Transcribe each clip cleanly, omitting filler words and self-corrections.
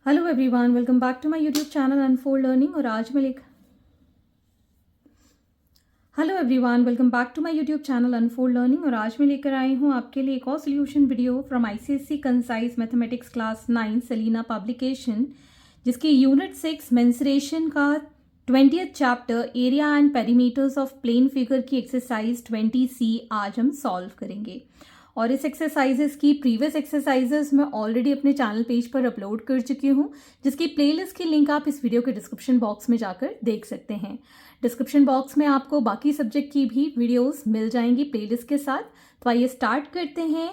Hello everyone, welcome back to my YouTube channel unfold learning. और आज मैं लेकर आई हूँ आपके लिए एक और solution video from ICSE concise mathematics class 9 Selina publication, जिसकी यूनिट 6 मेंसुरेशन का 20th chapter area and perimeters of plane figure की एक्सरसाइज 20C आज हम सॉल्व करेंगे। और इस एक्सरसाइजेस की प्रीवियस एक्सरसाइजेस मैं ऑलरेडी अपने चैनल पेज पर अपलोड कर चुकी हूँ, जिसकी प्लेलिस्ट की लिंक आप इस वीडियो के डिस्क्रिप्शन बॉक्स में जाकर देख सकते हैं। डिस्क्रिप्शन बॉक्स में आपको बाकी सब्जेक्ट की भी वीडियोस मिल जाएंगी प्लेलिस्ट के साथ। तो आइए स्टार्ट करते हैं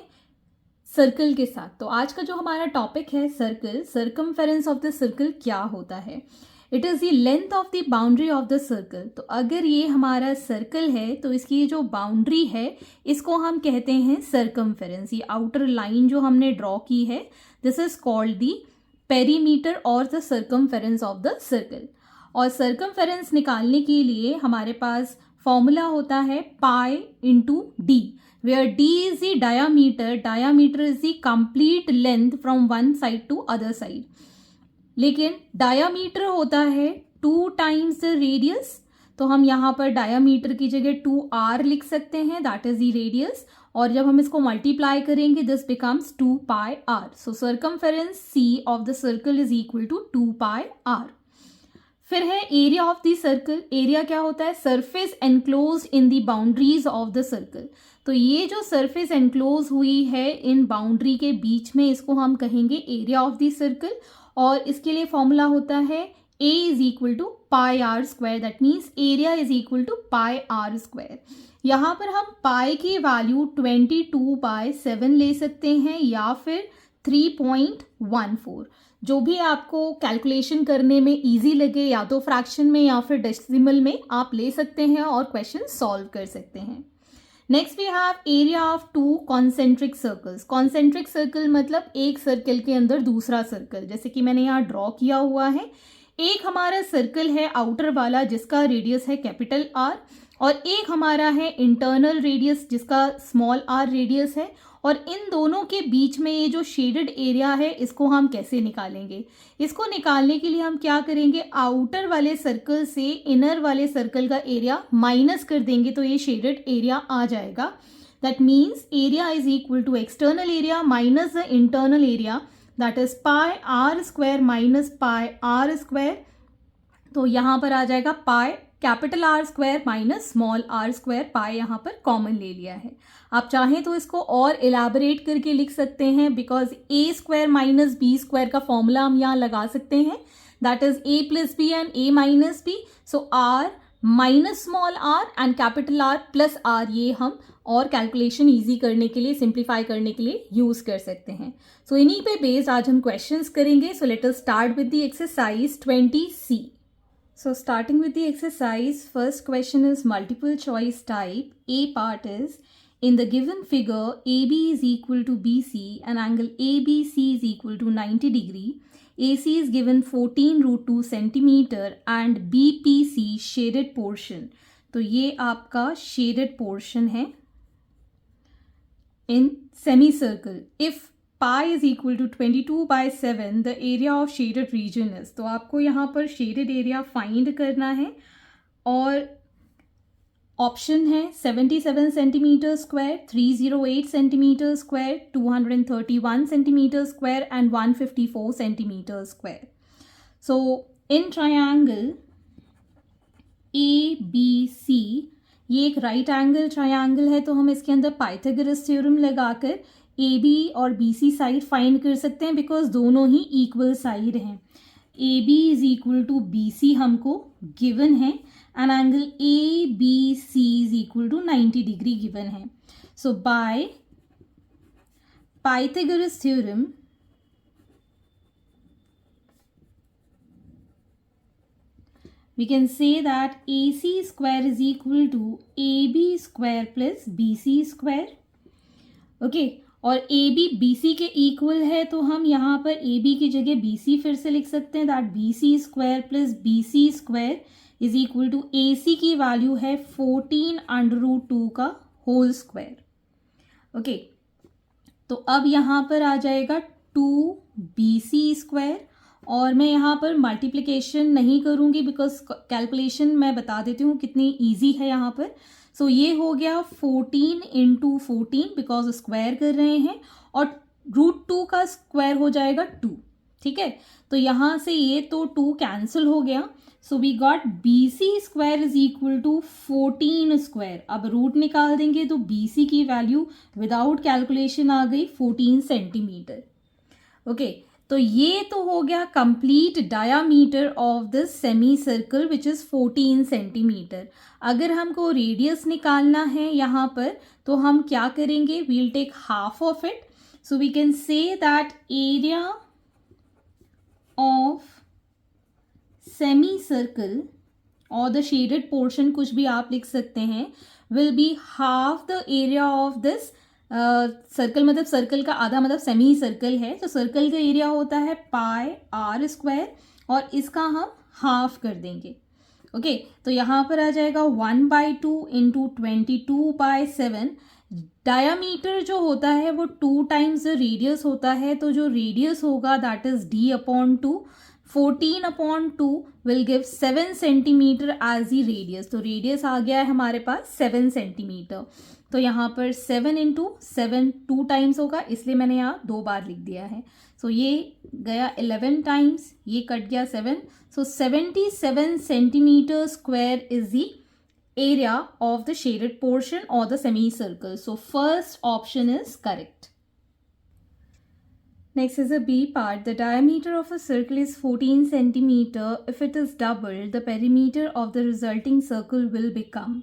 सर्कल के साथ। तो आज का जो हमारा टॉपिक है circle, circumference of the circle क्या होता है। It is the length of the boundary of the circle. तो अगर ये हमारा सर्कल है तो इसकी जो बाउंड्री है इसको हम कहते हैं सर्कमफेरेंस। ये आउटर लाइन जो हमने ड्रॉ की है, this is called the perimeter और the circumference of the circle. और सर्कमफेरेंस निकालने के लिए हमारे पास फॉर्मूला होता है pi into D, where d is the diameter is the complete length from one side to other side। लेकिन डायामीटर होता है 2 times the radius, तो हम यहाँ पर डायामीटर की जगह 2r लिख सकते हैं, दैट इज द रेडियस। और जब हम इसको मल्टीप्लाई करेंगे this becomes 2 pi r। So circumference c of the circle is equal to 2 pi r। फिर है area of the circle. Area क्या होता है? Surface enclose in the boundaries of the circle. तो ये जो सरफेस एनक्लोज हुई है इन बाउंड्री के बीच में, इसको हम कहेंगे एरिया ऑफ द सर्कल। और इसके लिए फॉर्मूला होता है a is equal to pi r square, that means area is equal to pi r square. यहाँ पर हम पाई की वैल्यू 22/7 ले सकते हैं या फिर 3.14, जो भी आपको कैलकुलेशन करने में इजी लगे, या तो फ्रैक्शन में या फिर डेसिमल में आप ले सकते हैं और क्वेश्चन सॉल्व कर सकते हैं। Next we have area of 2 concentric circles. Concentric circle मतलब एक सर्कल के अंदर दूसरा सर्कल, जैसे कि मैंने यहाँ ड्रॉ किया हुआ है। एक हमारा सर्कल है आउटर वाला जिसका रेडियस है कैपिटल आर, और एक हमारा है इंटरनल रेडियस जिसका स्मॉल आर रेडियस है। और इन दोनों के बीच में ये जो शेडेड एरिया है इसको हम कैसे निकालेंगे? इसको निकालने के लिए हम क्या करेंगे, आउटर वाले सर्कल से इनर वाले सर्कल का एरिया माइनस कर देंगे तो ये शेडेड एरिया आ जाएगा। That means area is equal to external area minus the internal area, that is pi r square minus pi r square. तो यहाँ पर आ जाएगा pi capital R square minus small r square, pi यहाँ पर common ले लिया है। आप चाहें तो इसको और इलाबोरेट करके लिख सकते हैं, because a square minus b square का फॉर्मूला हम यहाँ लगा सकते हैं, that is a plus b and a minus b. So r minus small r and capital r plus r, ये हम और कैलकुलेशन ईजी करने के लिए, सिंप्लीफाई करने के लिए यूज कर सकते हैं। सो इन्हीं पे बेस्ड आज हम क्वेश्चंस करेंगे। So let us start with the exercise 20C। So starting with the exercise, first question is multiple choice type. A part is, in the given figure AB is equal to BC and angle ABC is equal to 90 degree. AC is given 14√2 centimeter and BPC shaded portion. तो ये आपका shaded portion है in semicircle. If pi is equal to 22/7, the area of shaded region is। तो आपको यहाँ पर shaded area find करना है, और ऑप्शन है 77 centimetre square, 308 centimetre square, 231 centimetre square and 154 centimetre square. So in triangle ABC, ये एक राइट एंगल ट्रायंगल है, तो हम इसके अंदर पाइथागोरस थ्योरम लगाकर AB और BC साइड फाइंड कर सकते हैं, बिकॉज दोनों ही इक्वल साइड हैं। AB is equal to BC हमको गिवन है and angle ABC is equal to 90 degree given है। So by Pythagoras theorem we can say that AC square is equal to AB square plus BC square। Okay, और AB BC के equal है, तो हम यहाँ पर AB की जगह BC फिर से लिख सकते हैं, that BC square plus BC square is equal to AC की वैल्यू है 14√2 का होल स्क्वायर। ओके, तो अब यहाँ पर आ जाएगा 2BC स्क्वायर और मैं यहाँ पर मल्टीप्लिकेशन नहीं करूँगी बिकॉज कैलकुलेशन मैं बता देती हूँ कितनी ईजी है यहाँ पर. सो ये हो गया 14 इंटू 14 बिकॉज स्क्वायर कर रहे हैं, और √2 का स्क्वायर हो जाएगा 2. ठीक है, तो यहाँ से ये तो 2 कैंसिल हो गया. So we got BC square is equal to 14 square. अब रूट निकाल देंगे तो BC की वैल्यू विदाउट कैलकुलेशन आ गई 14 सेंटीमीटर. ओके, तो ये तो हो गया complete diameter of this semi circle which is 14 centimetre. अगर हमको रेडियस निकालना है यहाँ पर तो हम क्या करेंगे, we'll take half of it. So we can say that area of semi circle और द शेडेड पोर्शन, कुछ भी आप लिख सकते हैं, will be half the area of this circle. मतलब सर्कल का आधा मतलब सेमी सर्कल है, तो सर्कल का एरिया होता है πr स्क्वायर, और इसका हम हाफ कर देंगे. ओके, तो यहाँ पर आ जाएगा 1/2 इंटू 22/7. डायामीटर जो होता है वो 2 टाइम्स रेडियस होता है, तो जो रेडियस होगा that is d/2. 14/2 will give 7 centimetre as the radius. तो रेडियस आ गया है हमारे पास 7 सेंटीमीटर. तो यहाँ पर 7 इंटू 7 2 टाइम्स होगा, इसलिए मैंने यहाँ 2 बार लिख दिया है. सो ये गया 11 टाइम्स, ये कट गया 7. सो 77 centimetre square is the area of the shaded portion or the semicircle. So first option is correct. Next is a B part. The diameter of a circle is 14 centimeter. If it is doubled, the perimeter of the resulting circle will become.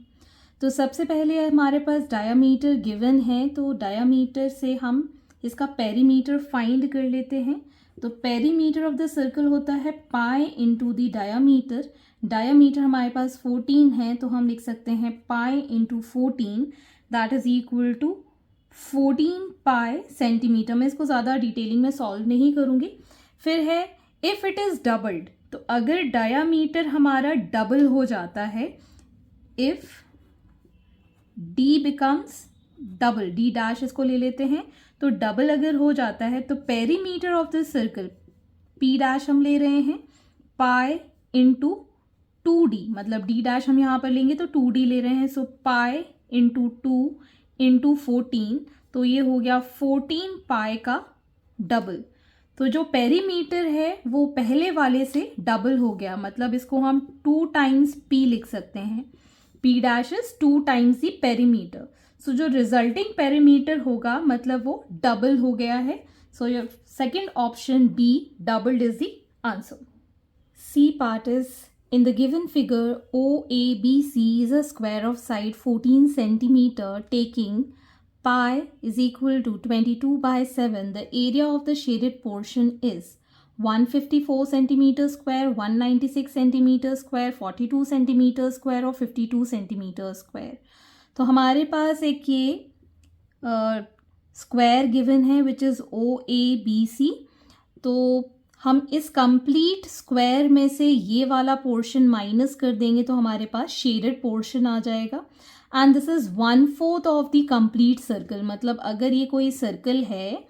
तो सबसे पहले हमारे पास diameter given है, तो diameter से हम इसका perimeter find कर लेते हैं. तो पेरीमीटर ऑफ द सर्कल होता है pi into the diameter. Diameter हमारे पास 14 है, तो हम लिख सकते हैं pi into 14 that is equal to 14 pi centimetre. मैं इसको ज़्यादा डिटेलिंग में सॉल्व नहीं करूँगी. फिर है इफ़ इट इज़ डबल्ड, तो अगर डायामीटर हमारा डबल हो जाता है, if d becomes double, d' इसको ले लेते हैं, तो डबल अगर हो जाता है तो perimeter of this circle p' हम ले रहे हैं पाई इंटू 2d, मतलब d' हम यहाँ पर लेंगे तो 2d ले रहे हैं. सो पाई इंटू 2 इंटू 14, तो ये हो गया 14 पाई का डबल. तो जो पेरीमीटर है वो पहले वाले से डबल हो गया, मतलब इसको हम 2 टाइम्स p लिख सकते हैं. p' is 2 times the perimeter. So जो रिजल्टिंग पेरीमीटर होगा मतलब वो डबल हो गया है. So your second option B, doubled is the answer. C part is, in the given figure, OABC is a square of side 14 centimeter taking pi is equal to 22/7. The area of the shaded portion is 154 centimeter square, 196 centimeter square, 42 centimeter square और 52 centimeter square. तो हमारे पास एक ये square given है which is OABC. तो हम इस complete square में से ये वाला पोर्शन माइनस कर देंगे तो हमारे पास शेडेड पोर्शन आ जाएगा. And this is 1/4 of the complete circle. मतलब अगर ये कोई सर्कल है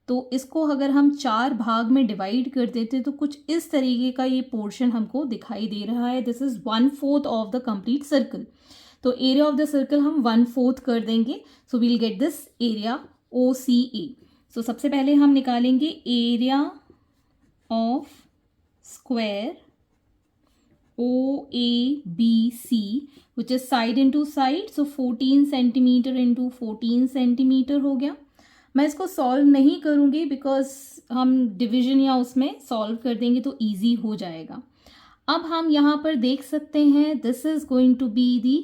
तो इसको अगर हम 4 भाग में डिवाइड कर देते तो कुछ इस तरीके का ये पोर्शन हमको दिखाई दे रहा है. This is 1/4 of the complete circle. तो एरिया ऑफ द सर्कल हम 1/4 कर देंगे. So we'll get this area OCA. So सबसे पहले हम निकालेंगे area of square OABC which is side into side. So 14 centimetre into 14 centimetre हो गया. मैं इसको सॉल्व नहीं करूँगी बिकॉज हम डिवीजन या उसमें सॉल्व कर देंगे तो ईजी हो जाएगा. अब हम यहाँ पर देख सकते हैं this is going to be the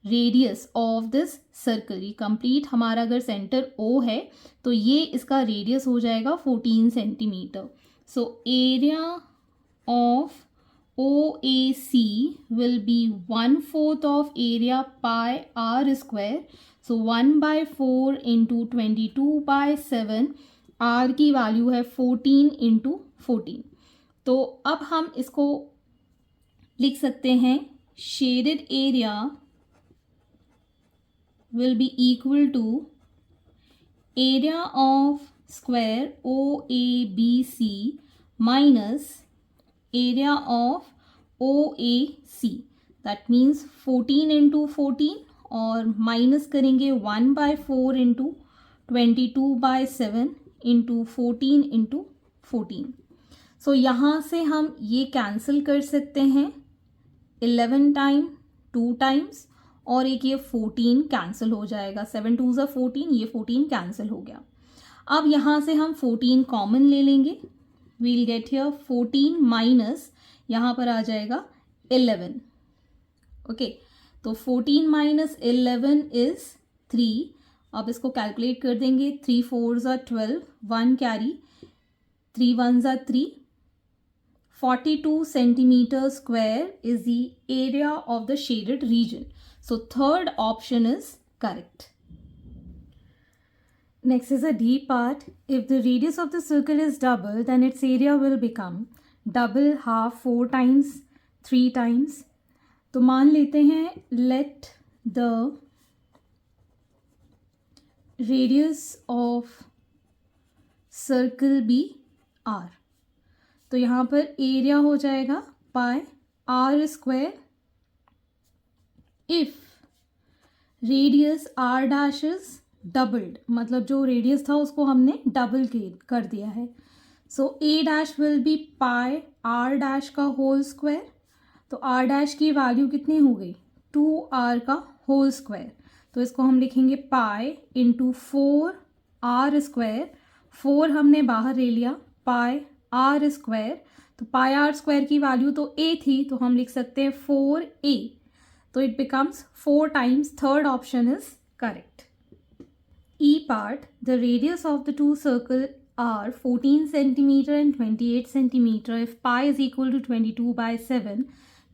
radius of this circle. ये कंप्लीट हमारा अगर सेंटर O है तो ये इसका रेडियस हो जाएगा 14 centimetre. So area of OAC will be 1/4 of area pi r square. So 1/4 into 22/7. r की वैल्यू है 14 into 14. तो अब हम इसको लिख सकते हैं shaded area will be equal to area of square OABC minus area of OAC, that means 14 into 14 और माइनस करेंगे 1/4 इंटू 22/7 इंटू 14 इंटू 14. सो यहाँ से हम ये कैंसिल कर सकते हैं 11 टाइम 2 टाइम्स और एक ये 14 कैंसिल हो जाएगा. 7 2 ज़ा 14, ये 14 कैंसिल हो गया. अब यहाँ से हम 14 कॉमन ले लेंगे. वील गेट हियर 14 माइनस यहाँ पर आ जाएगा 11. ओके, तो 14 माइनस 11 इज 3. अब इसको कैलकुलेट कर देंगे. 3 4 ज़ा 12, 1 कैरी, 3 1 ज़ा 3. 42 centimeter square is the area of the shaded region. So third option is correct. Next is a D part. If the radius of the circle is double, then its area will become double, half, 4 times, 3 times. तो मान लेते हैं let the radius of circle be r. तो यहाँ पर area हो जाएगा pi r square if radius r dash is doubled, मतलब जो रेडियस था उसको हमने डबल कर दिया है. So A dash will be pi r dash का होल स्क्वायर. तो आर डैश की वैल्यू कितनी हो गई 2r का होल स्क्वायर. तो इसको हम लिखेंगे पाई इंटू 4 आर स्क्वायर. 4 हमने बाहर ले लिया, पाई आर स्क्वायर. तो पाई आर स्क्वायर की वैल्यू तो a थी, तो हम लिख सकते हैं 4a. तो it becomes 4 times. Third option is correct. E part, the radius of the two circle are 14 centimeter and 28 centimeter. If pi is equal to 22/7,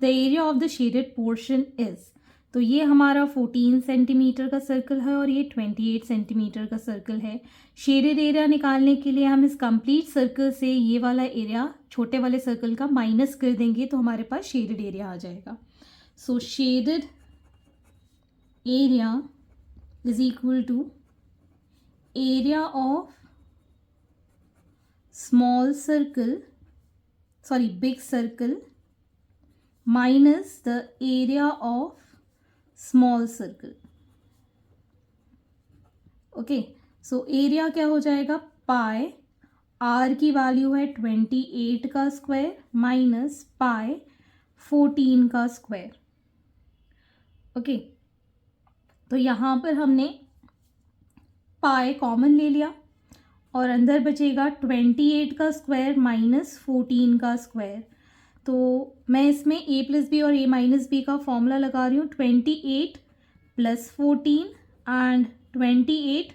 the area of the shaded portion is. तो ये हमारा 14 centimetre का circle है और ये 28 centimetre का circle है. Shaded area निकालने के लिए हम इस कंप्लीट सर्कल से ये वाला एरिया छोटे वाले सर्कल का माइनस कर देंगे तो हमारे पास शेडेड एरिया आ जाएगा. So shaded area is equal to area of small circle, sorry big circle, minus the area of small circle. Okay, so area क्या हो जाएगा पाई आर की वैल्यू है 28 का स्क्वायर माइनस पाई 14 का स्क्वायर. ओके, तो यहाँ पर हमने पाई कॉमन ले लिया और अंदर बचेगा 28 का स्क्वायर माइनस 14 का स्क्वायर. तो मैं इसमें a प्लस बी और a माइनस बी का फॉर्मूला लगा रही हूँ. 28 प्लस 14 एंड 28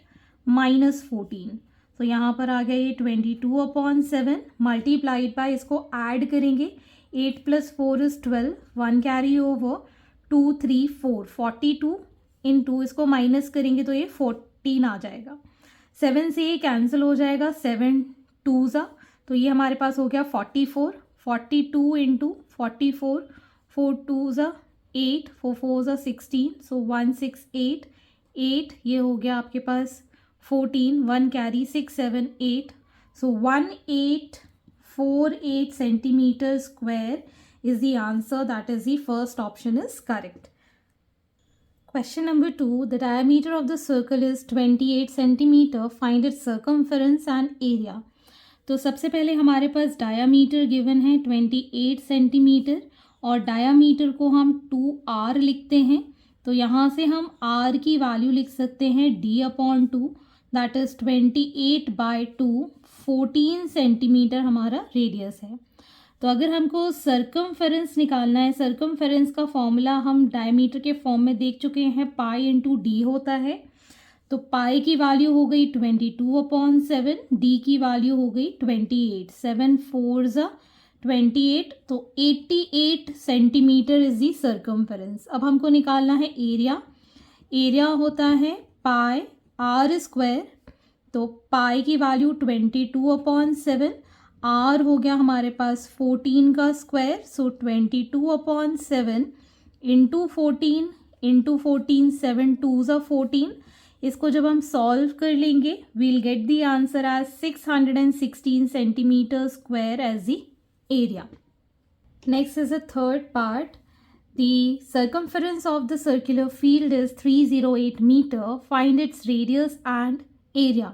माइनस 14. तो यहाँ पर आ गया ये 22/7 मल्टीप्लाइड बाय, इसको ऐड करेंगे 8 plus 4 is 12, 1 carry over 2 3 4 42 into इसको माइनस करेंगे तो ये 14 आ जाएगा. 7 से ये कैंसिल हो जाएगा, 7 2 ज़ा, तो ये हमारे पास हो गया 44. 42 इंटू 44, 4 2 ज़ा 8, 4 4 ज़ा 16, सो 168. 8 ये हो गया आपके पास 14, 1 carry 6 7 8, so 1848 centimetre square is the answer. That is the first option is correct. Question number 2. The diameter of the circle is 28 centimeter. Find its circumference and area. तो सबसे पहले हमारे पास डायामीटर गिवन है 28 सेंटीमीटर और diameter को हम 2r लिखते हैं. तो यहाँ से हम r की वैल्यू लिख सकते हैं d/2, दैट इज 28/2. 14 सेंटीमीटर हमारा रेडियस है. तो अगर हमको सर्कमफेरेंस निकालना है, सर्कमफेरेंस का फॉर्मूला हम डायमीटर के फॉर्म में देख चुके हैं, पाई इंटू डी होता है. तो पाई की वैल्यू हो गई 22/7, डी की वैल्यू हो गई 28, 7 4 ज़ा 28, तो 88 सेंटीमीटर इज दी सर्कमफेरेंस. अब हमको निकालना है एरिया. एरिया होता है पाई आर स्क्वायर. तो पाई की वैल्यू 22/7, आर हो गया हमारे पास 14 का स्क्वायर, सो 22/7 इंटू 14 7 2 ज़ा 14, इसको जब हम सॉल्व कर लेंगे we'll get the answer as 616 centimetre square as the area. Next is the third part. The circumference of the circular field is 308 meter. Find its radius and area.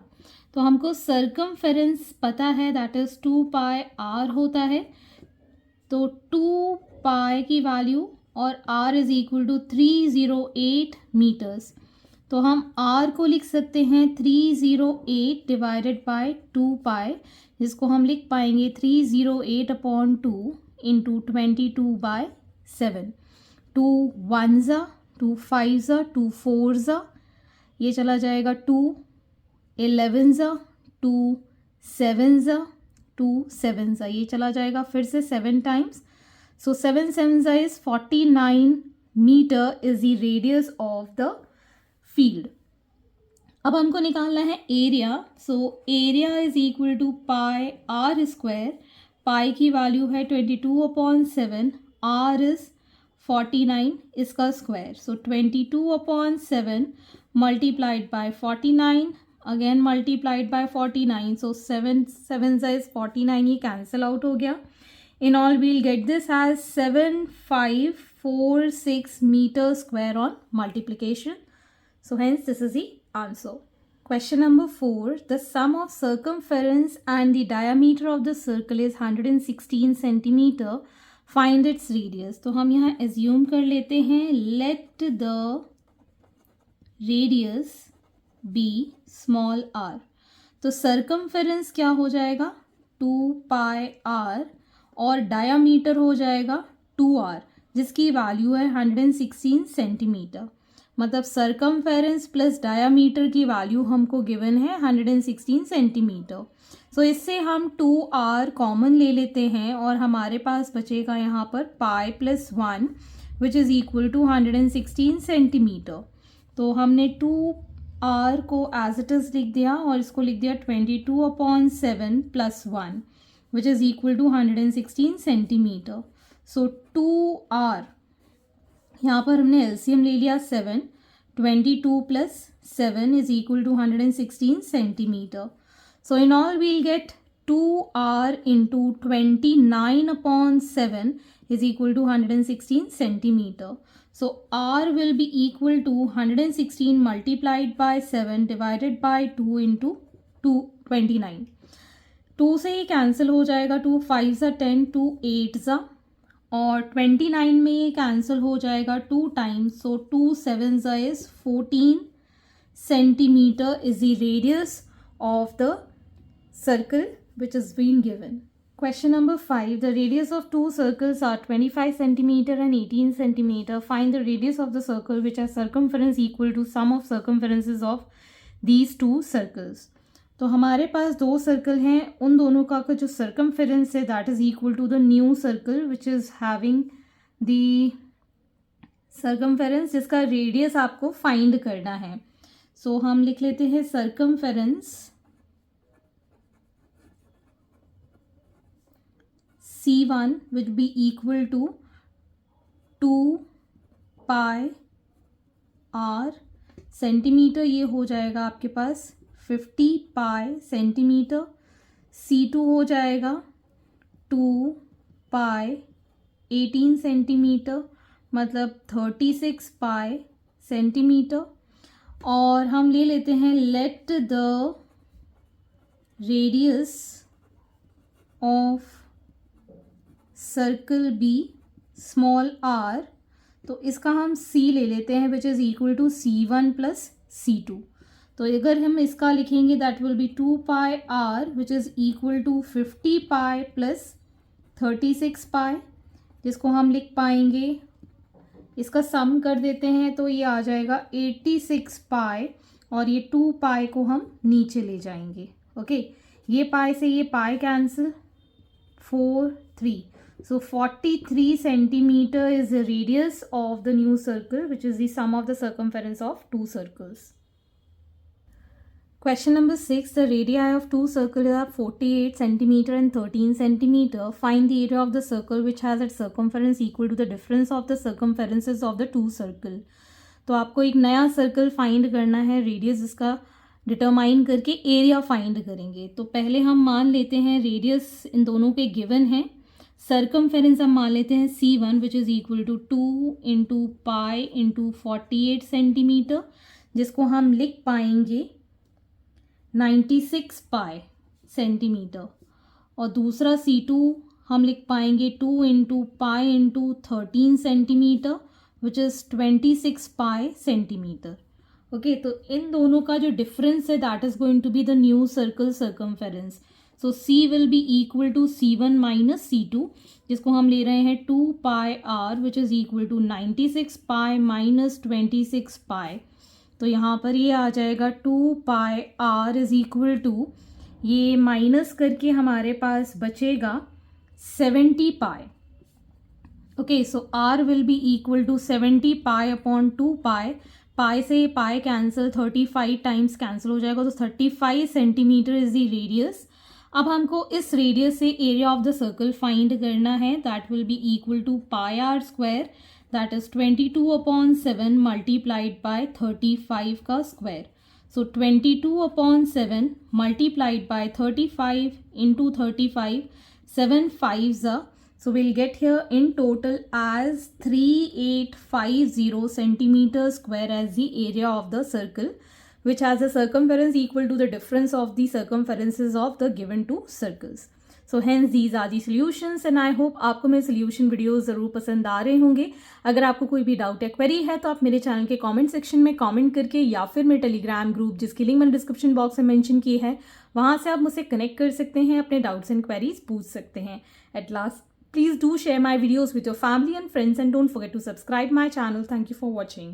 तो हमको circumference पता है, that is 2 pi r होता है. तो 2 pi की value और r is equal to 308 meters. तो हम r को लिख सकते हैं 308 डिवाइडेड बाय 2 pi, जिसको हम लिख पाएंगे 308 upon 2 into 22/7. 2 1s 2 5s 2 4s, ये चला जाएगा 2 11s 2 7s 2 7s, ये चला जाएगा फिर से 7 times. So 7 7s is 49 metre is the radius of the field. अब हमको निकालना है area. So area is equal to pi r square. Pi की वैल्यू है 22/7, आर इज 49 इसका square. So 22/7 multiplied by 49, again multiplied by 49. So 7 7s is 49, ये cancel out हो गया. In all we'll get this as 7546 metre square on multiplication. So hence this is the answer. Question number 4. The sum of circumference and the diameter of the circle is 116 centimeter. Find its radius. तो हम यहाँ assume कर लेते हैं let the radius be small r. तो circumference क्या हो जाएगा 2 pi r और diameter हो जाएगा 2r, जिसकी वैल्यू है 116 सेंटीमीटर. मतलब सरकमफेरेंस प्लस डायामीटर की वैल्यू हमको गिवन है 116 सेंटीमीटर. सो इससे हम 2r कॉमन ले लेते हैं और हमारे पास बचेगा यहाँ पर pi plus 1 which is equal to 116 centimetre. तो हमने 2r को एज इट इज़ लिख दिया और इसको लिख दिया 22/7 plus 1 which is equal to 116 centimetre. So 2r, यहाँ पर हमने एलसीएम ले लिया 7. 22 plus 7 is equal to 116 centimetre. So in all we'll get 2r into 29/7 is equal to 116 centimetre. So r will be equal to 116 multiplied by 7 divided by 2 into 29. 2 से ही cancel हो जाएगा. 2 5s 10, 2 8s और 29 में ये cancel हो जाएगा 2 times. So 2 7s is 14 centimetre is the radius of the circle which is been given. Question number 5. The radius of two circles are 25 centimeter and 18 centimeter. Find the radius of the circle which has circumference equal to sum of circumferences of these two circles. तो हमारे पास दो circle हैं, उन दोनों का जो circumference है that is equal to the new circle which is having the circumference, जिसका रेडियस आपको फाइंड करना है. सो हम लिख लेते हैं circumference C1 which be equal to 2 pi r. Centimetre ये हो जाएगा आपके पास 50 पाई सेंटीमीटर. C2 हो जाएगा 2 पाई 18 सेंटीमीटर, मतलब 36 पाई सेंटीमीटर. और हम ले लेते हैं let the radius of circle be small r. तो इसका हम C ले लेते हैं which is equal to C1 plus C2. तो अगर हम इसका लिखेंगे that will be 2 pi r which is equal to 50 pi plus 36 pi, जिसको हम लिख पाएंगे, इसका सम कर देते हैं तो ये आ जाएगा 86 पाई और ये 2 पाई को हम नीचे ले जाएंगे. ओके, ये पाई से ये pi cancel, 4 3. So 43 centimeter is the radius of the new circle which is the sum of the circumference of two circles. Question number 6. The radii of two circles are 48 centimeter and 13 centimeter. Find the area of the circle which has its circumference equal to the difference of the circumferences of the two circle. तो आपको एक नया circle find करना है, radius इसका determine करके area find करेंगे। तो पहले हम मान लेते हैं रेडियस इन दोनों के गिवन है, सर्कमफेरेंस हम मान लेते हैं C1 which is equal to 2 into pi into 48 centimetre, जिसको हम लिख पाएंगे 96 पाई सेंटीमीटर। और दूसरा C2 हम लिख पाएंगे 2 into pi into 13 centimetre which is 26 pi centimetre. Okay, तो इन दोनों का जो डिफरेंस है that is going to be the new circle circumference. So C will be equal to C1 minus C2, जिसको हम ले रहे हैं 2 pi R which is equal to 96 pi minus 26 pi. तो यहाँ पर ये आ जाएगा 2 pi R is equal to, ये माइनस करके हमारे पास बचेगा 70 pi. Okay, so R will be equal to 70 pi upon 2 pi, पाई से पाई कैंसिल, 35 टाइम्स कैंसिल हो जाएगा, तो 35 सेंटीमीटर इज द रेडियस। अब हमको इस रेडियस से area of the circle find करना है, that will be equal to pi r square, that is 22/7 multiplied by 35 का square. So 22/7 multiplied by 35 into 35, 7 5s are, so we'll get here in total as 3850 centimeter square as the area of the circle, which has a circumference equal to the difference of the circumferences of the given two circles. So hence these are the solutions and I hope आपको मेरे solution videos ज़रूर पसंद आ रहे होंगे। अगर आपको कोई भी डाउट या क्वेरी है तो आप मेरे चैनल के कमेंट सेक्शन में कमेंट करके, या फिर मेरे टेलीग्राम ग्रुप जिसकी लिंक मैंने डिस्क्रिप्शन बॉक्स में मेंशन की है, वहाँ से आप मुझसे कनेक्ट कर सकते हैं, अपने डाउट्स एंड क्वेरीज पूछ सकते हैं। At last, please do share my videos with your family and friends and don't forget to subscribe my channel. Thank you for watching.